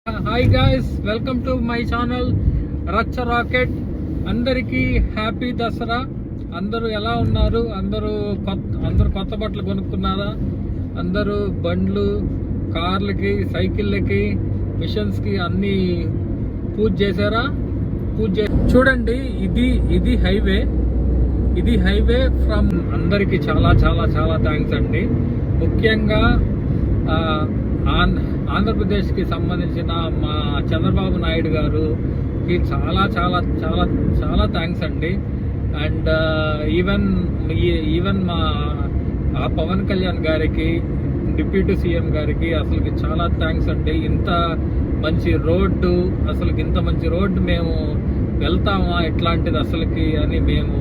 Hi guys, welcome to my channel రచ్చ rocket. అందరికీ happy Dasara. అందరూ ఎలా ఉన్నారు? అందరూ కొత్త బట్టలు కొనుక్కున్నారా? అందరూ బండ్లు, కార్లకి, సైకిళ్ళకి, మిషన్స్కి అన్నీ పూజ చేశారా? చూడండి, ఇది హైవే ఫ్రమ్. అందరికీ చాలా చాలా చాలా థ్యాంక్స్ అండి. ముఖ్యంగా ఆంధ్రప్రదేశ్కి సంబంధించిన మా చంద్రబాబు నాయుడు గారుకి చాలా చాలా చాలా చాలా థ్యాంక్స్ అండి. అండ్ ఈవెన్ మా పవన్ కళ్యాణ్ గారికి, డిప్యూటీ సీఎం గారికి అసలుకి చాలా థ్యాంక్స్ అండి. ఇంత మంచి రోడ్డు మేము వెళ్తామా ఇట్లాంటిది అసలుకి అని మేము